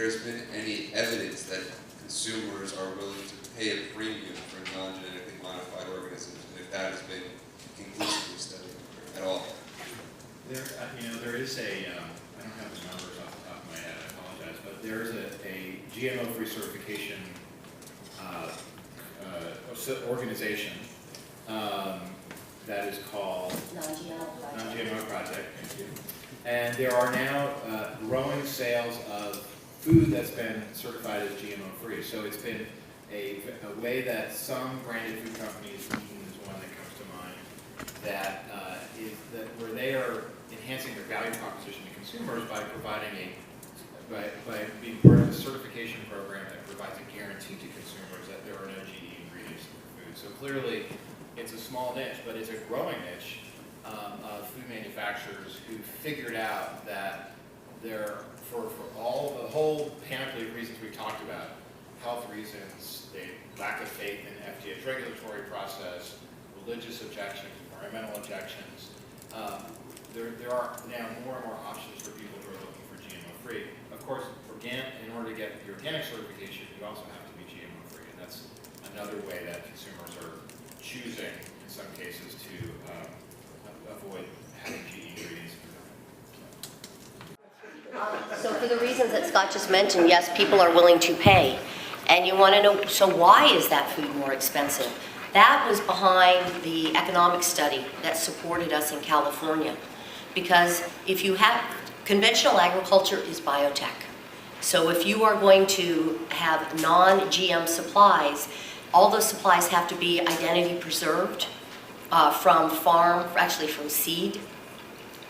there's been any evidence that consumers are willing to pay a premium for non-genetically modified organisms, and if that has been conclusively studied at all. There is a, I don't have the numbers off the top of my head, I apologize, but there is a GMO-free certification organization that is called Non-GMO Project. Thank you. And there are now growing sales of food that's been certified as GMO-free. So it's been a way that some branded food companies, Eaton is one that comes to mind, that where they are enhancing their value proposition to consumers by providing by being part of a certification program that provides a guarantee to consumers that there are no GE ingredients in their food. So clearly, it's a small niche, but it's a growing niche of food manufacturers who figured out that for all the whole panoply of reasons we talked about, health reasons, the lack of faith in FDA's regulatory process, religious objections, environmental objections, there are now more and more options for people who are looking for GMO-free. Of course, in order to get the organic certification, you also have to be GMO-free, and that's another way that consumers are choosing, in some cases, to avoid having GE ingredients. So for the reasons that Scott just mentioned, yes, people are willing to pay. And you want to know, so why is that food more expensive? That was behind the economic study that supported us in California. Because if you have, conventional agriculture is biotech. So if you are going to have non-GM supplies, all those supplies have to be identity preserved from farm, actually from seed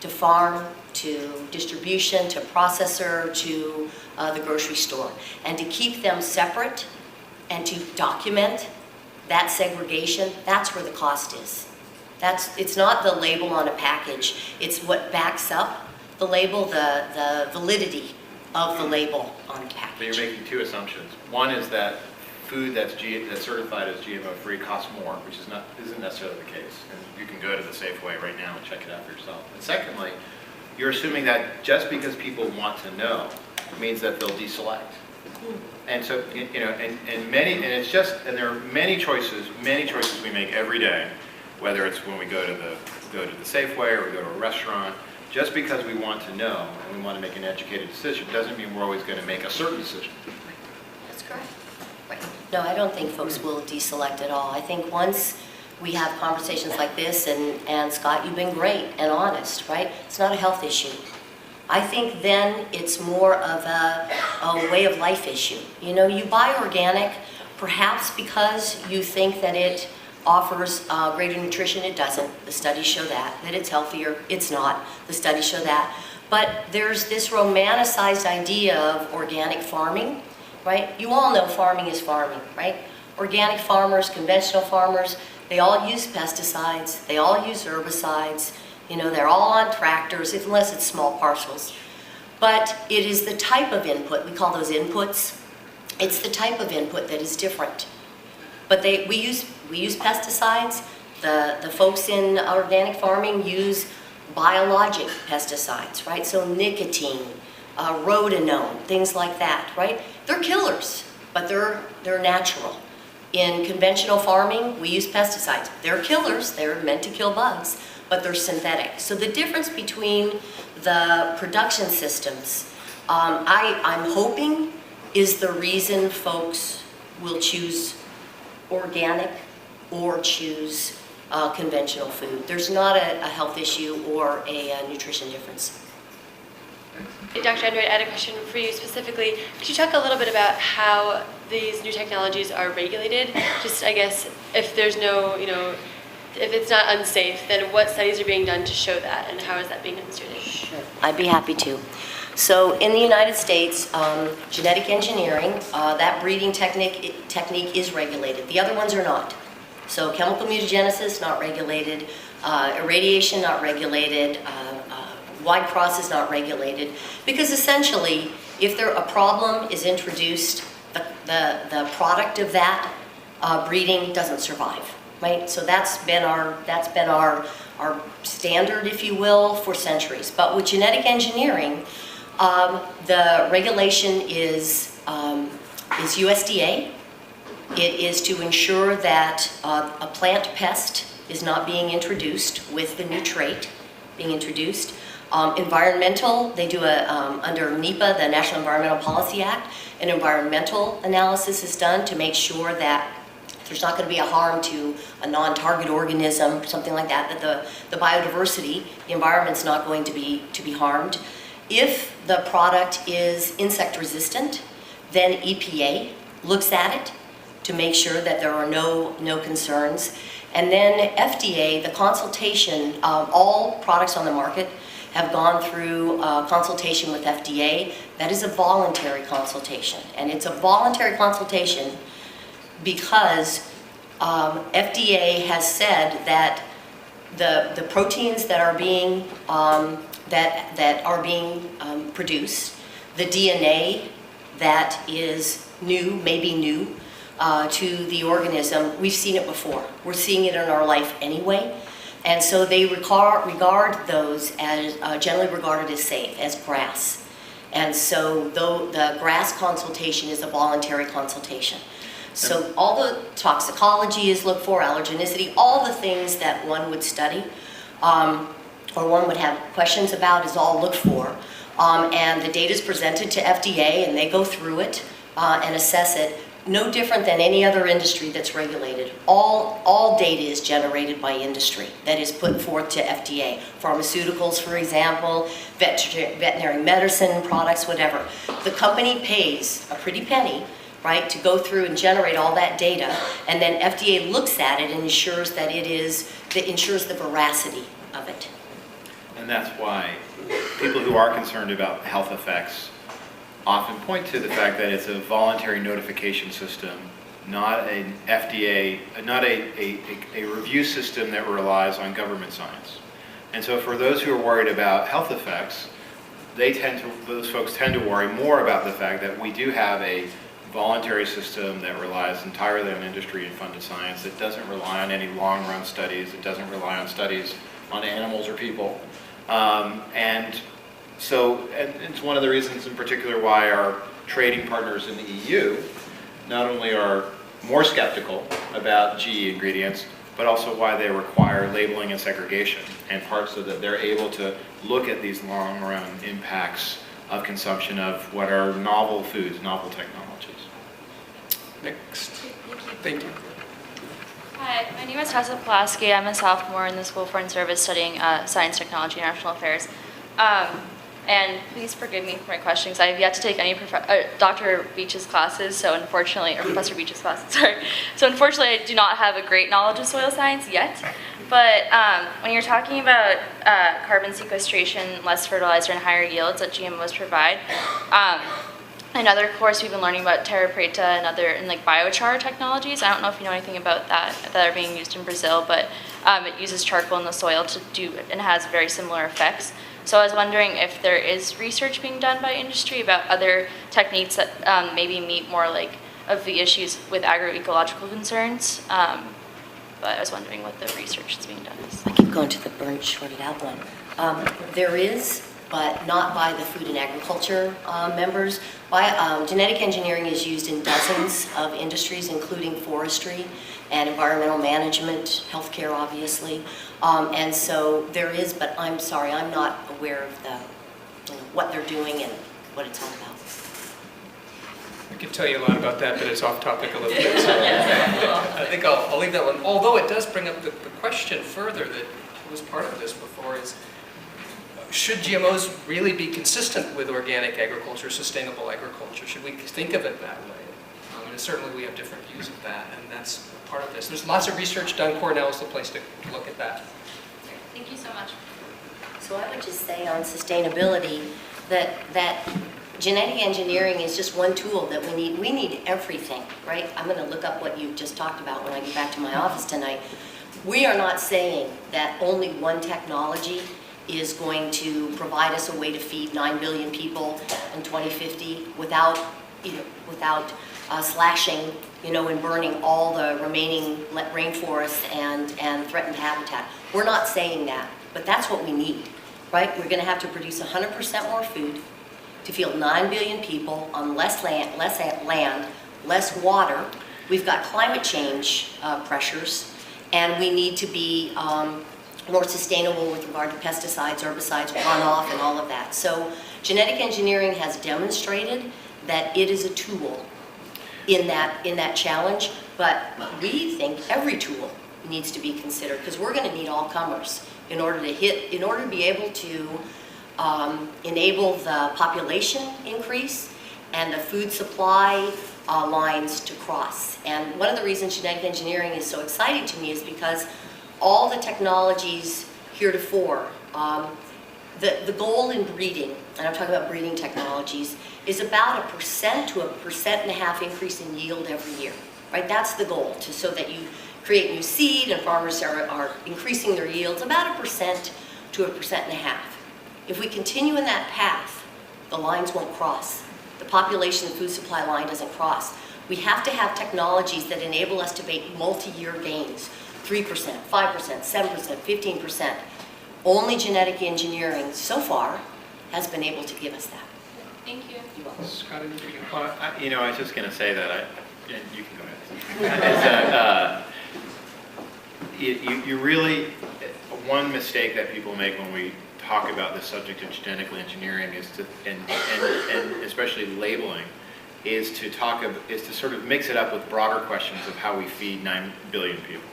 to farm, to distribution, to processor, to the grocery store. And to keep them separate and to document that segregation, that's where the cost is. It's not the label on a package, it's what backs up the label, the validity of the label on a package. But you're making two assumptions. One is that food that's certified as GMO-free costs more, which isn't necessarily the case. And you can go to the Safeway right now and check it out for yourself. And secondly, you're assuming that just because people want to know means that they'll deselect. And so, and there are many choices we make every day, whether it's when we go to the Safeway or we go to a restaurant. Just because we want to know and we want to make an educated decision doesn't mean we're always going to make a certain decision. That's correct. Right. No, I don't think folks will deselect at all. I think once we have conversations like this, and Scott, you've been great and honest, right? It's not a health issue. I think then it's more of a way of life issue. You buy organic perhaps because you think that it offers greater nutrition. It doesn't. The studies show that it's healthier. It's not. The studies show that. But there's this romanticized idea of organic farming, right? You all know farming is farming, right? Organic farmers, conventional farmers, they all use pesticides. They all use herbicides. They're all on tractors, unless it's small parcels. But it is the type of input, we call those inputs. It's the type of input that is different. But we use pesticides. The folks in organic farming use biologic pesticides, right? So nicotine, rotenone, things like that, right? They're killers, but they're natural. In conventional farming, we use pesticides. They're killers. They're meant to kill bugs, but they're synthetic. So the difference between the production systems, I'm hoping, is the reason folks will choose organic or choose conventional food. There's not a health issue or a nutrition difference. Dr. Enright, I had a question for you specifically. Could you talk a little bit about how these new technologies are regulated? Just, I guess, if there's no, if it's not unsafe, then what studies are being done to show that, and how is that being demonstrated? Sure, I'd be happy to. So in the United States, genetic engineering, that breeding technique is regulated. The other ones are not. So chemical mutagenesis, not regulated. Irradiation, not regulated. Wide cross is not regulated. Because essentially, if a problem is introduced, the product of that breeding doesn't survive, right? So that's been our standard, if you will, for centuries. But with genetic engineering, The regulation is USDA. It is to ensure that a plant pest is not being introduced with the new trait being introduced. Environmental, they do under NEPA, the National Environmental Policy Act, an environmental analysis is done to make sure that there's not going to be a harm to a non-target organism, something like that, that the biodiversity, the environment's not going to be harmed. If the product is insect resistant, then EPA looks at it to make sure that there are no concerns. And then FDA, the consultation, all products on the market have gone through consultation with FDA. That is a voluntary consultation. And it's a voluntary consultation because FDA has said that the proteins that are being produced, the DNA that is new, maybe new to the organism, we've seen it before. We're seeing it in our life anyway. And so they regard those as generally regarded as safe, as GRAS. And so the GRAS consultation is a voluntary consultation. So all the toxicology is looked for, allergenicity, all the things that one would study or one would have questions about is all looked for. And the data is presented to FDA and they go through it and assess it. No different than any other industry that's regulated. All data is generated by industry that is put forth to FDA. Pharmaceuticals, for example, veterinary medicine products, whatever. The company pays a pretty penny, right, to go through and generate all that data, and then FDA looks at it and ensures that ensures the veracity of it. And that's why people who are concerned about health effects often point to the fact that it's a voluntary notification system, not an FDA, not a review system that relies on government science. And so for those who are worried about health effects, those folks tend to worry more about the fact that we do have a voluntary system that relies entirely on industry and funded science. It doesn't rely on any long-run studies. It doesn't rely on studies on animals or people. So it's one of the reasons in particular why our trading partners in the EU not only are more skeptical about GE ingredients, but also why they require labeling and segregation, and parts so that they're able to look at these long-run impacts of consumption of what are novel foods, novel technologies. Next. Thank you. Hi, my name is Tessa Pulaski. I'm a sophomore in the School of Foreign Service studying Science, Technology, and International Affairs. And please forgive me for my questions. I have yet to take any Dr. Beach's classes, so unfortunately, or Professor Beach's classes, sorry. So unfortunately, I do not have a great knowledge of soil science yet. But when you're talking about carbon sequestration, less fertilizer, and higher yields that GMOs provide, in other course, we've been learning about terra preta and like biochar technologies. I don't know if you know anything about that are being used in Brazil, but it uses charcoal in the soil to do, and has very similar effects. So I was wondering if there is research being done by industry about other techniques that maybe meet more like of the issues with agroecological concerns. But I was wondering what the research that's being done is. I keep going to the burnt shorted out one. There is, but not by the food and agriculture members. Genetic engineering is used in dozens of industries, including forestry and environmental management, healthcare, obviously. And so there is, but I'm sorry, I'm not aware of what they're doing and what it's all about. I could tell you a lot about that, but it's off topic a little bit. So I think I'll leave that one. Although it does bring up the question further that was part of this before is, should GMOs really be consistent with organic agriculture, sustainable agriculture? Should we think of it that way? And certainly we have different views of that, and that's part of this. There's lots of research done. Cornell is the place to look at that. Thank you so much. So I would just say on sustainability that genetic engineering is just one tool that we need. We need everything, right? I'm going to look up what you just talked about when I get back to my office tonight. We are not saying that only one technology is going to provide us a way to feed 9 billion people in 2050 without slashing, and burning all the remaining rainforests and threatened habitat. We're not saying that, but that's what we need, right? We're going to have to produce 100% more food, to feed 9 billion people on less land, less water. We've got climate change pressures, and we need to be more sustainable with regard to pesticides, herbicides, runoff, and all of that. So genetic engineering has demonstrated that it is a tool in that challenge, but we think every tool needs to be considered, because we're going to need all comers in order to be able to enable the population increase and the food supply lines to cross. And one of the reasons genetic engineering is so exciting to me is because all the technologies heretofore, the goal in breeding, and I'm talking about breeding technologies, is about 1% to 1.5% increase in yield every year, right? That's the goal, so that you create new seed and farmers are increasing their yields about 1% to 1.5%. If we continue in that path, the lines won't cross. The population, the food supply line doesn't cross. We have to have technologies that enable us to make multi-year gains, 3%, 5%, 7%, 15%. Only genetic engineering so far has been able to give us that. Thank you. You're welcome. Scott, anything? Well, I was just going to say that, and you can go ahead. You really, one mistake that people make when we talk about the subject of genetic engineering is to, and especially labeling, is to sort of mix it up with broader questions of how we feed 9 billion people.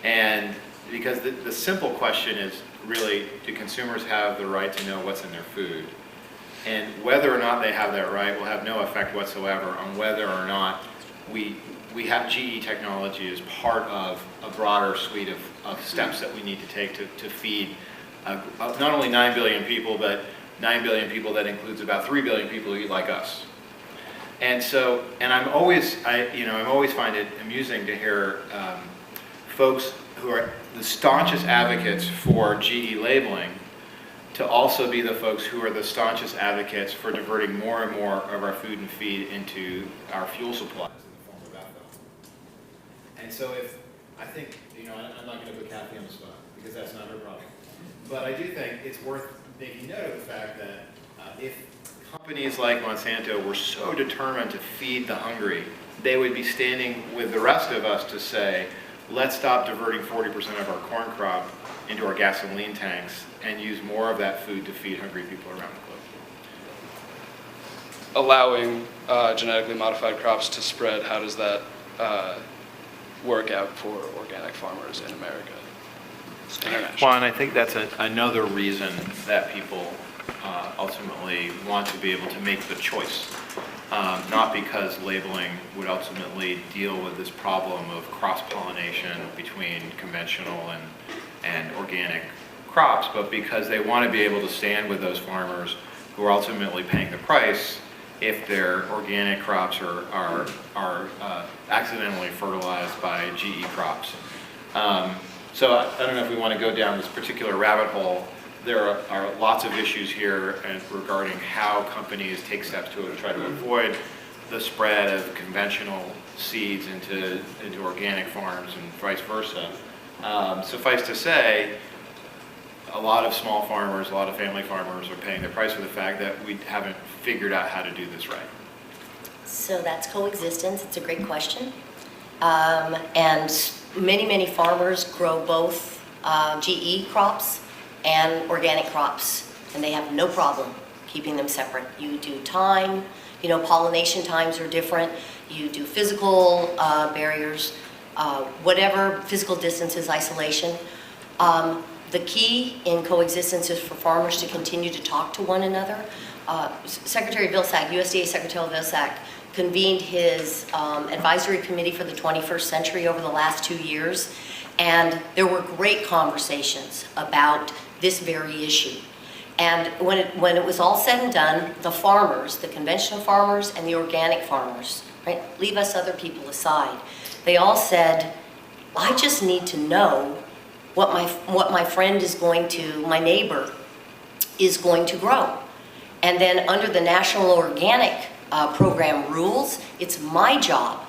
And because the simple question is really, do consumers have the right to know what's in their food? And whether or not they have that right will have no effect whatsoever on whether or not we have GE technology as part of a broader suite of steps that we need to take to feed not only 9 billion people, but 9 billion people that includes about 3 billion people who eat like us. And so, and I'm always find it amusing to hear folks who are the staunchest advocates for GE labeling to also be the folks who are the staunchest advocates for diverting more and more of our food and feed into our fuel supplies in the form of ethanol. And so I think, I'm not going to put Cathleen on the spot because that's not her problem. But I do think it's worth making note of the fact that if companies like Monsanto were so determined to feed the hungry, they would be standing with the rest of us to say, let's stop diverting 40% of our corn crop into our gasoline tanks and use more of that food to feed hungry people around the globe. Allowing genetically modified crops to spread, how does that work out for organic farmers in America? Well, and I think that's another reason that people ultimately want to be able to make the choice. Not because labeling would ultimately deal with this problem of cross-pollination between conventional and organic crops, but because they want to be able to stand with those farmers who are ultimately paying the price if their organic crops are accidentally fertilized by GE crops. So I don't know if we want to go down this particular rabbit hole. There are lots of issues here regarding how companies take steps to try to avoid the spread of conventional seeds into organic farms and vice versa. Suffice to say, a lot of small farmers, a lot of family farmers are paying the price for the fact that we haven't figured out how to do this right. So that's coexistence. It's a great question. And many farmers grow both GE crops and organic crops, and they have no problem keeping them separate. You do time, pollination times are different. You do physical barriers, whatever, physical distances, isolation. The key in coexistence is for farmers to continue to talk to one another. Secretary Vilsack, USDA Secretary Vilsack, convened his advisory committee for the 21st century over the last 2 years, and there were great conversations about this very issue. And when it was all said and done, the farmers, the conventional farmers and the organic farmers, right, leave us other people aside, they all said, I just need to know what my friend is going to, my neighbor is going to grow. And then under the National Organic Program rules, it's my job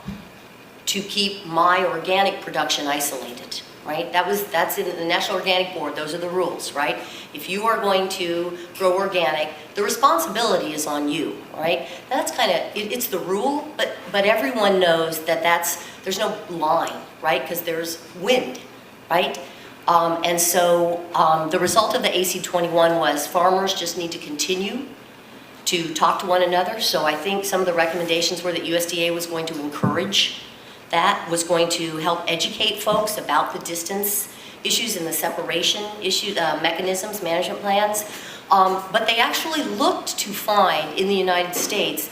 to keep my organic production isolated. right? That's in the National Organic Board, those are the rules, right? If you are going to grow organic, the responsibility is on you, right? That's kind of, it's the rule, but everyone knows that there's no line, right? Because there's wind, right? And so the result of the AC21 was farmers just need to continue to talk to one another. So I think some of the recommendations were that USDA was going to encourage that, was going to help educate folks about the distance issues and the separation issue, mechanisms, management plans. But they actually looked to find in the United States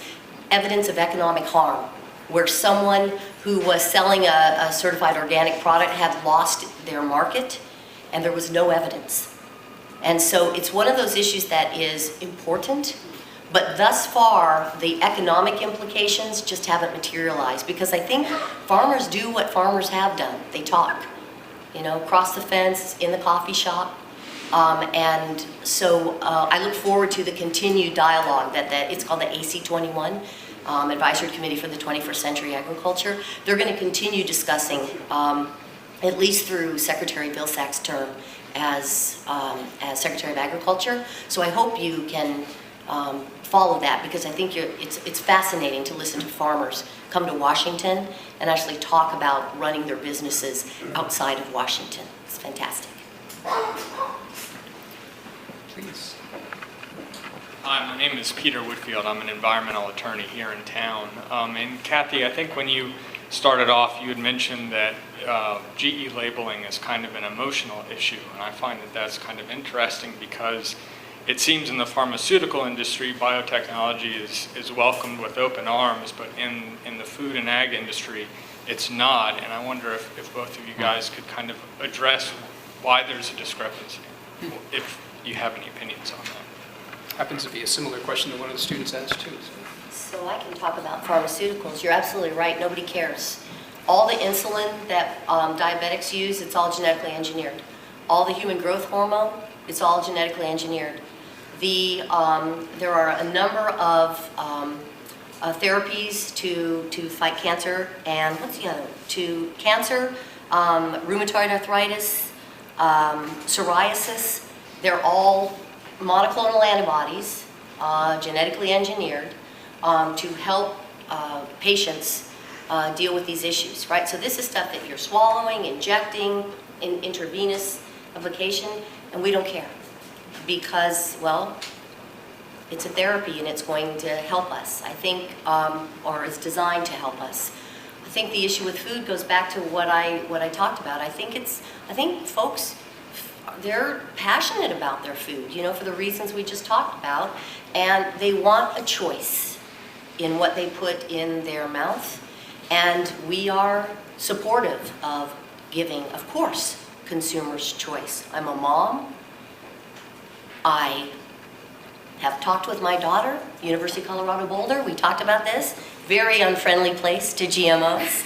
evidence of economic harm, where someone who was selling a certified organic product had lost their market, and there was no evidence. And so it's one of those issues that is important, but thus far, the economic implications just haven't materialized, because I think farmers do what farmers have done. They talk, across the fence, in the coffee shop. And so I look forward to the continued dialogue it's called the AC21, Advisory Committee for the 21st Century Agriculture. They're going to continue discussing, at least through Secretary Vilsack's term as Secretary of Agriculture. So I hope you can follow that, because I think it's fascinating to listen to farmers come to Washington and actually talk about running their businesses outside of Washington. It's fantastic. Please. Hi, my name is Peter Woodfield. I'm an environmental attorney here in town. And Kathy, I think when you started off, you had mentioned that GE labeling is kind of an emotional issue, and I find that that's kind of interesting, because it seems in the pharmaceutical industry, biotechnology is welcomed with open arms, but in the food and ag industry, it's not. And I wonder if both of you guys could kind of address why there's a discrepancy, if you have any opinions on that. Happens to be a similar question that one of the students asked too. So I can talk about pharmaceuticals. You're absolutely right. Nobody cares. All the insulin that diabetics use, it's all genetically engineered. All the human growth hormone, it's all genetically engineered. There are a number of therapies to fight cancer, and what's the other one? To cancer, rheumatoid arthritis, psoriasis. They're all monoclonal antibodies, genetically engineered, to help patients deal with these issues, right? So this is stuff that you're swallowing, injecting, in intravenous application, and we don't care, because, well, it's a therapy and it's going to help us, I think, or it's designed to help us. I think the issue with food goes back to what I talked about. I think folks, they're passionate about their food, for the reasons we just talked about, and they want a choice in what they put in their mouth, and we are supportive of giving, of course, consumers choice. I'm a mom. I have talked with my daughter, University of Colorado Boulder. We talked about this. Very unfriendly place to GMOs.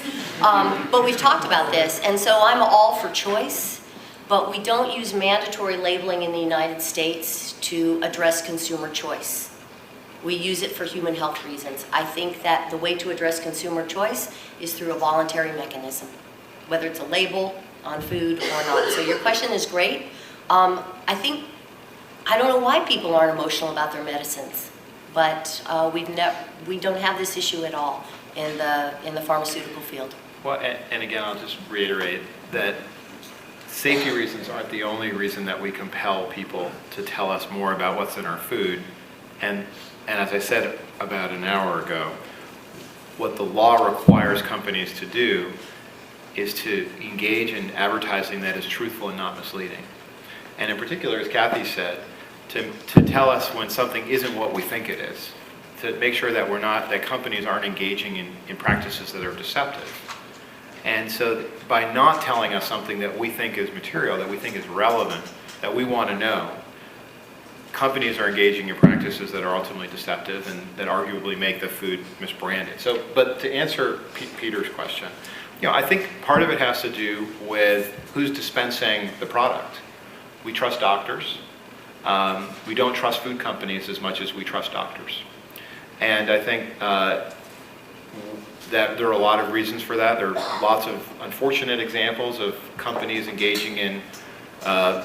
But we've talked about this, and so I'm all for choice, but we don't use mandatory labeling in the United States to address consumer choice. We use it for human health reasons. I think that the way to address consumer choice is through a voluntary mechanism, whether it's a label on food or not. So your question is great. I don't know why people aren't emotional about their medicines, but we don't have this issue at all in the pharmaceutical field. Well, and again, I'll just reiterate that safety reasons aren't the only reason that we compel people to tell us more about what's in our food. And as I said about an hour ago, what the law requires companies to do is to engage in advertising that is truthful and not misleading. And in particular, as Kathy said, to tell us when something isn't what we think it is, to make sure that that companies aren't engaging in practices that are deceptive. And so by not telling us something that we think is material, that we think is relevant, that we want to know, companies are engaging in practices that are ultimately deceptive and that arguably make the food misbranded. So, but to answer Peter's question, I think part of it has to do with who's dispensing the product. We trust doctors. We don't trust food companies as much as we trust doctors. And I think that there are a lot of reasons for that. There are lots of unfortunate examples of companies engaging in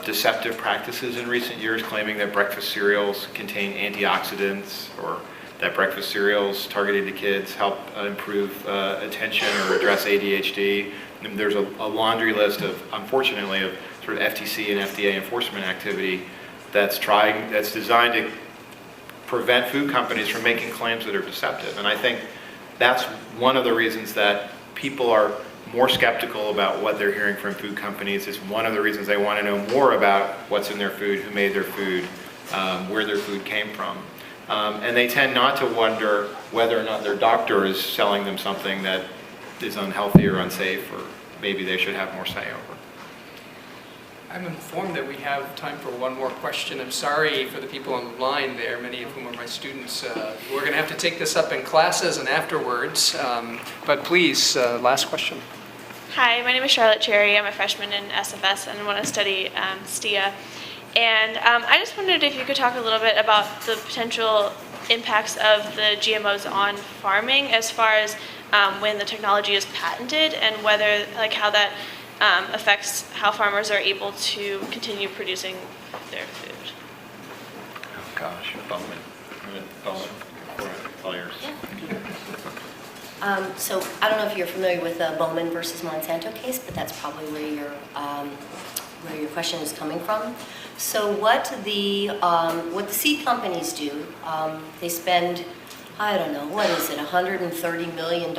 deceptive practices in recent years, claiming that breakfast cereals contain antioxidants, or that breakfast cereals targeted to kids help improve attention or address ADHD. And there's a laundry list of, unfortunately, of sort of FTC and FDA enforcement activity that's designed to prevent food companies from making claims that are deceptive. And I think that's one of the reasons that people are more skeptical about what they're hearing from food companies. It's one of the reasons they want to know more about what's in their food, who made their food, where their food came from. And they tend not to wonder whether or not their doctor is selling them something that is unhealthy or unsafe, or maybe they should have more say over. I'm informed that we have time for one more question. I'm sorry for the people on the line there, many of whom are my students. We're going to have to take this up in classes and afterwards, but please, last question. Hi, my name is Charlotte Cherry. I'm a freshman in SFS and want to study STIA. And I just wondered if you could talk a little bit about the potential impacts of the GMOs on farming, as far as when the technology is patented, and whether, like, how that affects how farmers are able to continue producing their food. Oh gosh, Bowman. All yours. So I don't know if you're familiar with the Bowman versus Monsanto case, but that's probably where your question is coming from. So what the seed companies do, they spend, I don't know, what is it, $130 million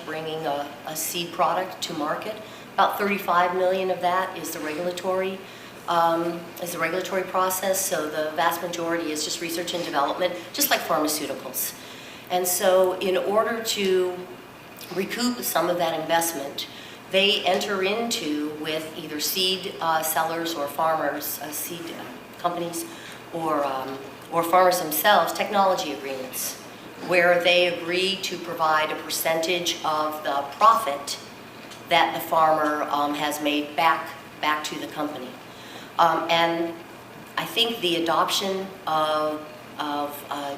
bringing a seed product to market. About 35 million of that is the regulatory process. So the vast majority is just research and development, just like pharmaceuticals. And so in order to recoup some of that investment, they enter into, with either seed sellers or farmers, seed companies, or farmers themselves, technology agreements, where they agree to provide a percentage of the profit that the farmer has made back to the company. And I think the adoption of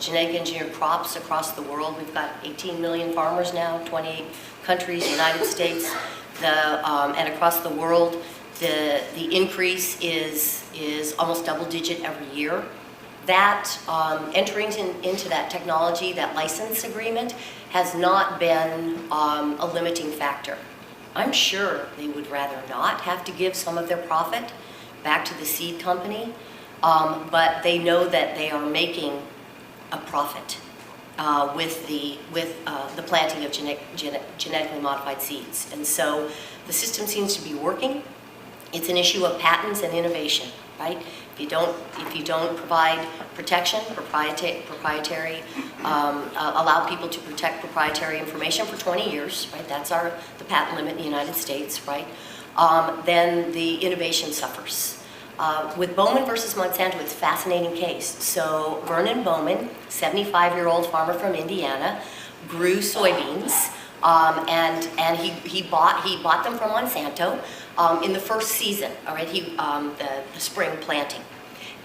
genetic engineered crops across the world, we've got 18 million farmers now, 28 countries, United States, and across the world, the increase is almost double digit every year. That entering into that technology, that license agreement, has not been a limiting factor. I'm sure they would rather not have to give some of their profit back to the seed company, but they know that they are making a profit with the planting of genetically modified seeds. And so the system seems to be working. It's an issue of patents and innovation, right? If you don't provide protection, proprietary, allow people to protect proprietary information for 20 years, right? That's the patent limit in the United States, right? Then the innovation suffers. With Bowman versus Monsanto, it's a fascinating case. So Vernon Bowman, 75-year-old farmer from Indiana, grew soybeans, and he bought them from Monsanto in the first season, all right, the spring planting.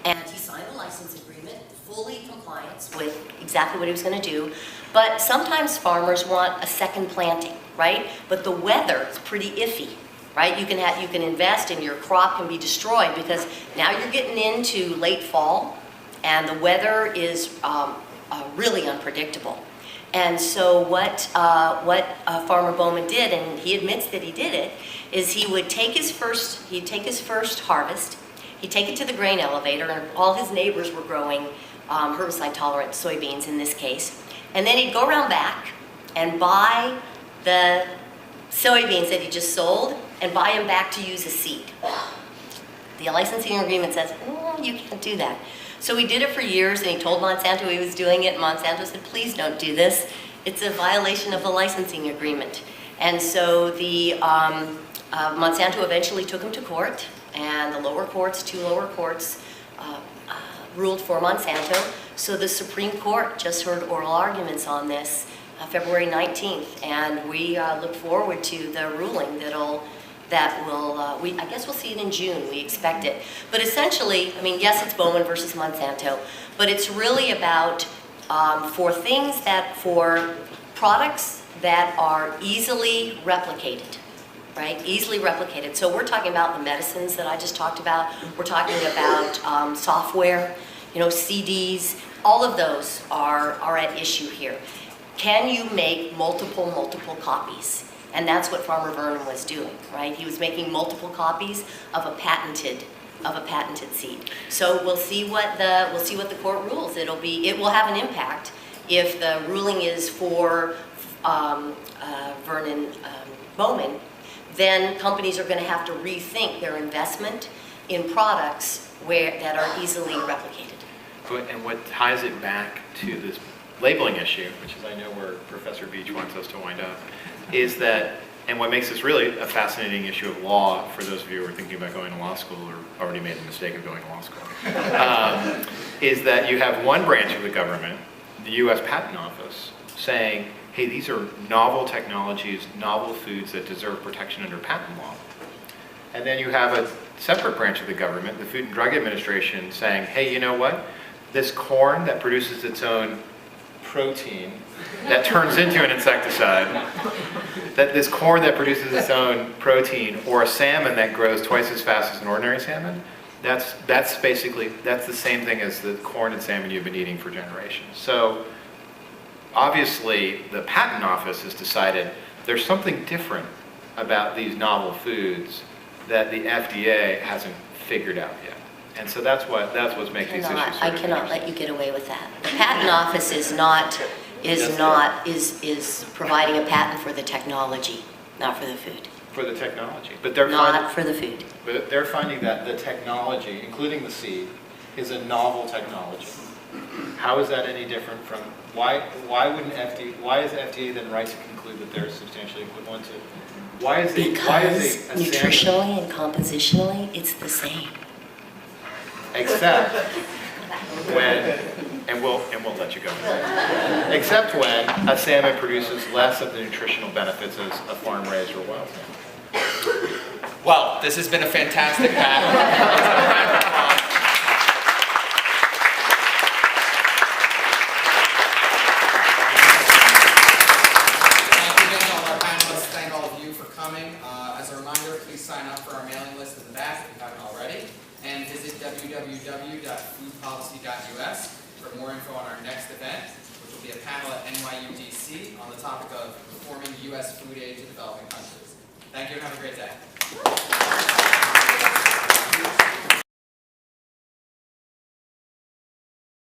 And he signed a license agreement, fully compliance with exactly what he was going to do. But sometimes farmers want a second planting, right? But the weather is pretty iffy, right? You can invest and your crop can be destroyed because now you're getting into late fall and the weather is really unpredictable. And so what Farmer Bowman did, and he admits that he did it, is he'd take his first harvest, he'd take it to the grain elevator, and all his neighbors were growing herbicide-tolerant soybeans in this case, and then he'd go around back and buy the soybeans that he just sold and buy them back to use as seed. The licensing agreement says, you can't do that. So he did it for years, and he told Monsanto he was doing it, and Monsanto said, please don't do this. It's a violation of the licensing agreement. And so Monsanto eventually took him to court, and the two lower courts ruled for Monsanto. So the Supreme Court just heard oral arguments on this February 19th, and we look forward to the ruling I guess we'll see it in June, we expect it. But essentially, I mean, yes, it's Bowman versus Monsanto, but it's really about for products that are easily replicated, right? Easily replicated. So we're talking about the medicines that I just talked about. We're talking about software, you know, CDs. All of those are at issue here. Can you make multiple copies? And that's what Farmer Vernon was doing, right? He was making multiple copies of a patented seed. So we'll see what the court rules. It will have an impact if the ruling is for Vernon Bowman. Then companies are going to have to rethink their investment in products that are easily replicated. And what ties it back to this labeling issue, which is I know where Professor Beach wants us to wind up, is that, and what makes this really a fascinating issue of law for those of you who are thinking about going to law school or already made the mistake of going to law school, is that you have one branch of the government, the U.S. Patent Office, saying, hey, these are novel technologies, novel foods that deserve protection under patent law. And then you have a separate branch of the government, the Food and Drug Administration, saying, hey, you know what? This corn that produces its own protein that turns into an insecticide, that this corn that produces its own protein, or a salmon that grows twice as fast as an ordinary salmon, that's the same thing as the corn and salmon you've been eating for generations. So obviously the Patent Office has decided there's something different about these novel foods that the FDA hasn't figured out yet. And so that's what's making these issues sort of I cannot let you get away with that. The Patent Office is providing a patent for the technology, not for the food. For the technology, but they're not for the food. But they're finding that the technology, including the seed, is a novel technology. How is that any different from why is the FDA then right to conclude that they're substantially equivalent to? Because nutritionally and compositionally, it's the same. Except when, and we'll let you go. Except when a salmon produces less of the nutritional benefits as a farm-raised or wild salmon. Well, this has been a fantastic panel. Sign up for our mailing list in the back if you haven't already, and visit www.foodpolicy.us for more info on our next event, which will be a panel at NYU DC on the topic of performing U.S. food aid to developing countries. Thank you and have a great day.